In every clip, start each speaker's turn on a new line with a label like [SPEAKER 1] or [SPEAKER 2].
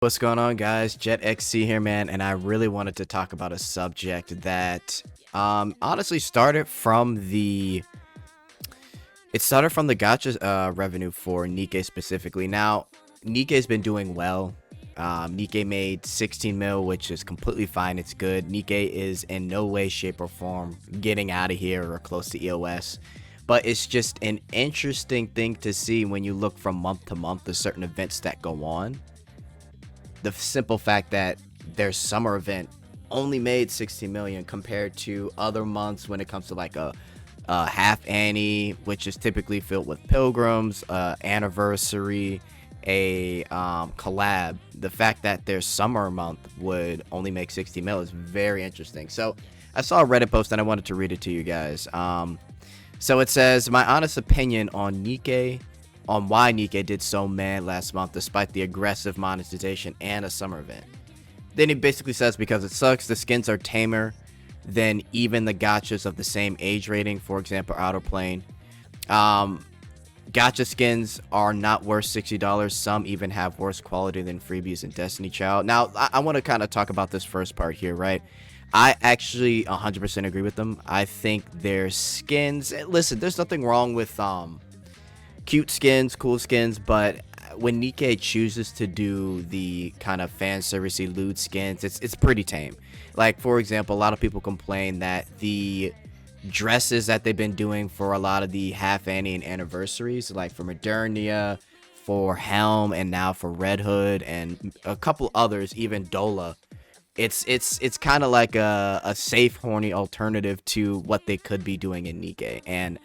[SPEAKER 1] What's going on, guys? Jetxc here, man, and I really wanted to talk about a subject that honestly started from the gotcha revenue for Nikke specifically. Now, Nikke's been doing well. Nikke made 16 mil, which is completely fine. It's good. Nikke is in no way, shape, or form getting out of here or close to EOS. But it's just an interesting thing to see when you look from month to month, the certain events that go on. The simple fact that their summer event only made 60 million compared to other months when it comes to like a half Annie, which is typically filled with pilgrims, anniversary, a collab. The fact that their summer month would only make 60 mil is very interesting. So I saw a Reddit post and I wanted to read it to you guys. So it says, my honest opinion on Nikke, on why Nikke did so mad last month despite the aggressive monetization and a summer event. Then he basically says, because it sucks, the skins are tamer than even the gotchas of the same age rating, for example, Outer Plane. Gotcha skins are not worth $60. Some even have worse quality than freebies in Destiny Child. Now, I want to kind of talk about this first part here, right? I actually 100% agree with them. I think their skins, listen, there's nothing wrong with cute skins, cool skins, but when Nikke chooses to do the kind of fan servicey lewd skins, it's pretty tame. Like, for example, a lot of people complain that the dresses that they've been doing for a lot of the half Annie and anniversaries, like for Modernia, for Helm, and now for Red Hood, and a couple others, even Dola, it's kind of like a safe horny alternative to what they could be doing in Nikke. And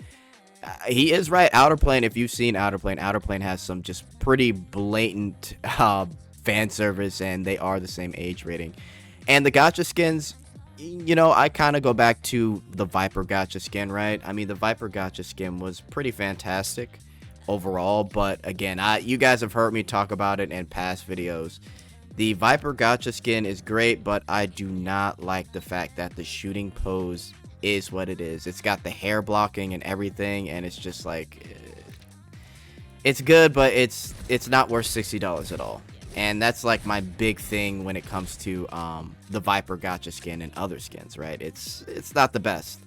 [SPEAKER 1] he is right. Outer Plane, if you've seen Outer Plane has some just pretty blatant fan service, and they are the same age rating. And the gotcha skins, you know, I kind of go back to the Viper gotcha skin, right? I mean, the Viper gotcha skin was pretty fantastic overall, but again, you guys have heard me talk about it in past videos. The Viper gotcha skin is great, but I do not like the fact that the shooting pose is what it is. It's got the hair blocking and everything, and it's just like, it's good, but it's not worth $60 at all. And that's like my big thing when it comes to the Viper gotcha skin and other skins, right? It's not the best,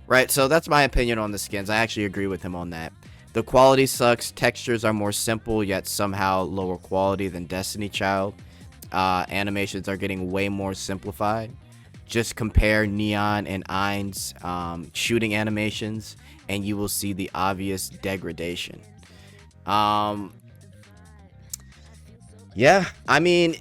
[SPEAKER 1] right? So that's my opinion on the skins. I actually agree with him on that. The quality sucks. Textures are more simple yet somehow lower quality than Destiny Child. Animations are getting way more simplified. Just compare Neon and Ein's shooting animations, and you will see the obvious degradation. Yeah, I mean,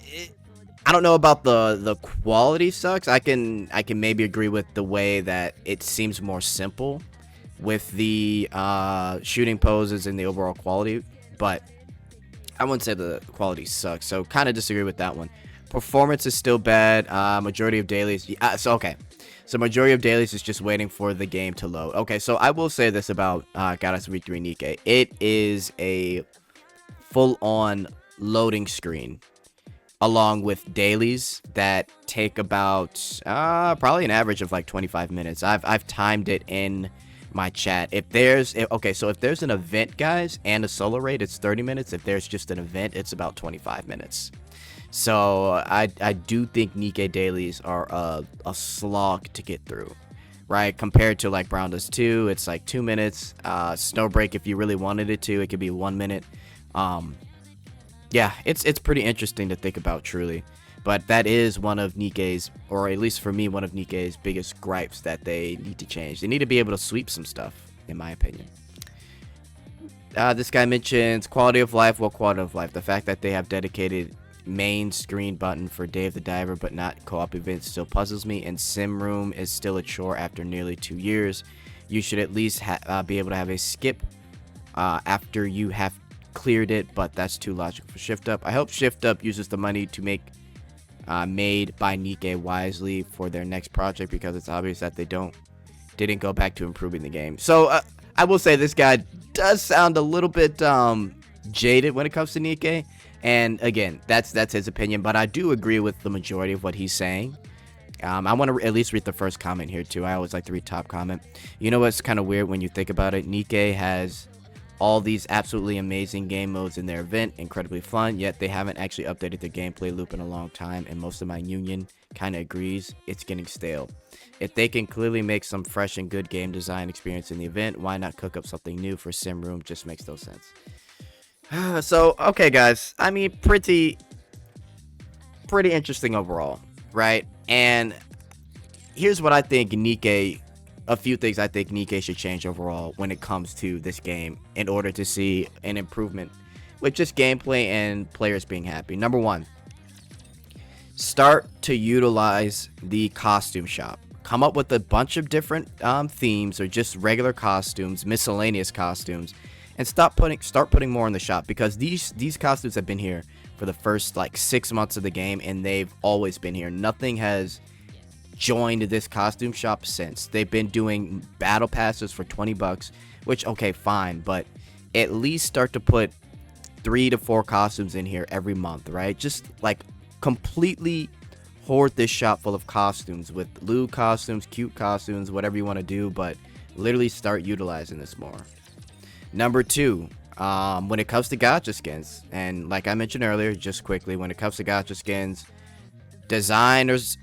[SPEAKER 1] I don't know about the quality sucks. I can maybe agree with the way that it seems more simple with the shooting poses and the overall quality, but I wouldn't say the quality sucks. So kind of disagree with that one. Performance is still bad. Majority of dailies. So majority of dailies is just waiting for the game to load. Okay, so I will say this about Goddess V3 Nikke. It is a full-on loading screen along with dailies that take about probably an average of like 25 minutes. I've timed it in my chat. If there's an event, guys, and a solo raid, it's 30 minutes. If there's just an event, it's about 25 minutes. So I do think Nikke dailies are a slog to get through, right? Compared to like Brown Does 2, it's like 2 minutes. Snowbreak, if you really wanted it to, it could be 1 minute. Yeah, it's pretty interesting to think about, truly. But that is one of Nikke's, or at least for me, one of Nikke's biggest gripes that they need to change. They need to be able to sweep some stuff, in my opinion. This guy mentions quality of life. Well, quality of life. The fact that they have dedicated main screen button for Day of the Diver but not co-op events still puzzles me, and Sim Room is still a chore after nearly 2 years. You should at least be able to have a skip after you have cleared it, but that's too logical for Shift Up. I hope Shift Up uses the money to make made by Nikke wisely for their next project, because it's obvious that they didn't go back to improving the game. So I will say this guy does sound a little bit jaded when it comes to Nikke. And again, that's his opinion, but I do agree with the majority of what he's saying. I want to at least read the first comment here too. I always like to read top comment. You know what's kind of weird when you think about it? Nikke has all these absolutely amazing game modes in their event, incredibly fun, yet they haven't actually updated their gameplay loop in a long time, and most of my union kind of agrees it's getting stale. If they can clearly make some fresh and good game design experience in the event, why not cook up something new for Sim Room? Just makes no sense. So, okay guys, I mean, pretty interesting overall, right? And here's what I think Nikke, a few things I think Nikke should change overall when it comes to this game in order to see an improvement with just gameplay and players being happy. Number one, start to utilize the costume shop. Come up with a bunch of different themes or just regular costumes, miscellaneous costumes, and start putting more in the shop, because these costumes have been here for the first like 6 months of the game, and they've always been here. Nothing has joined this costume shop since. They've been doing battle passes for 20 bucks, which, okay, fine, but at least start to put 3 to 4 costumes in here every month, right? Just like completely hoard this shop full of costumes with lewd costumes, cute costumes, whatever you want to do, but literally start utilizing this more. Number two, when it comes to gacha skins, and like I mentioned earlier, just quickly, when it comes to gacha skins, designs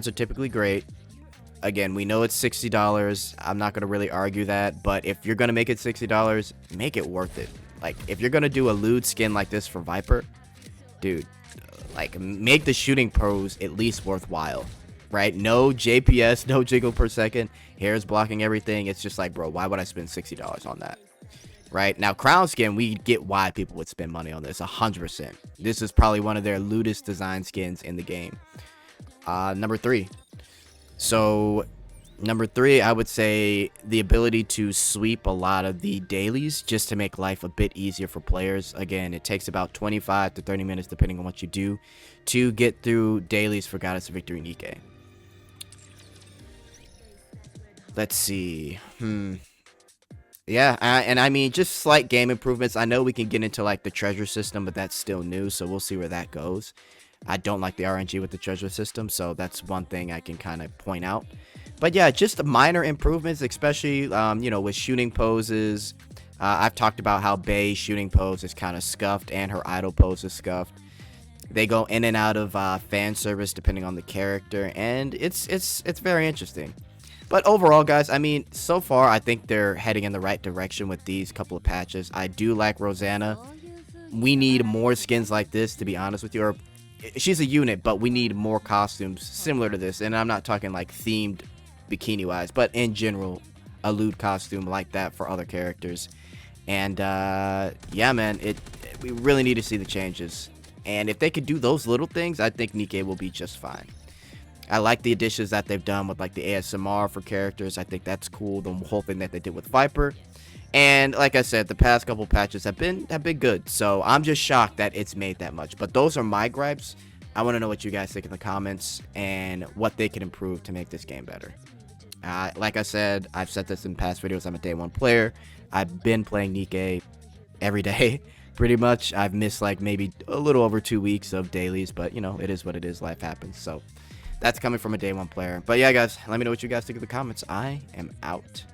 [SPEAKER 1] are typically great. Again, we know it's $60. I'm not going to really argue that, but if you're going to make it $60, make it worth it. Like, if you're going to do a lewd skin like this for Viper, dude, like, make the shooting pose at least worthwhile, right? No JPS, no jiggle per second, hair's blocking everything. It's just like, bro, why would I spend $60 on that? Right now, crown skin, we get why people would spend money on this 100%. This is probably one of their lewdest design skins in the game. Number three, I would say the ability to sweep a lot of the dailies just to make life a bit easier for players. Again, it takes about 25 to 30 minutes depending on what you do to get through dailies for Goddess of Victory Nikke. Let's see. Yeah, and I mean, just slight game improvements. I know we can get into like the treasure system, but that's still new, so we'll see where that goes. I don't like the RNG with the treasure system, so that's one thing I can kind of point out. But yeah, just minor improvements, especially you know, with shooting poses. I've talked about how Bei's shooting pose is kind of scuffed, and her idol pose is scuffed. They go in and out of fan service depending on the character, and it's very interesting. But overall, guys, I mean, so far, I think they're heading in the right direction with these couple of patches. I do like Rosanna. We need more skins like this, to be honest with you. Or, she's a unit, but we need more costumes similar to this. And I'm not talking like themed bikini-wise, but in general, a lewd costume like that for other characters. And, yeah, man, we really need to see the changes. And if they could do those little things, I think Nikke will be just fine. I like the additions that they've done with like the ASMR for characters. I think that's cool. The whole thing that they did with Viper, and like I said, the past couple patches have been good. So I'm just shocked that it's made that much. But those are my gripes. I want to know what you guys think in the comments and what they can improve to make this game better. Like I said, I've said this in past videos. I'm a day one player. I've been playing Nikke every day, pretty much. I've missed like maybe a little over 2 weeks of dailies, but you know, it is what it is. Life happens. So that's coming from a day one player. But yeah, guys, let me know what you guys think in the comments. I am out.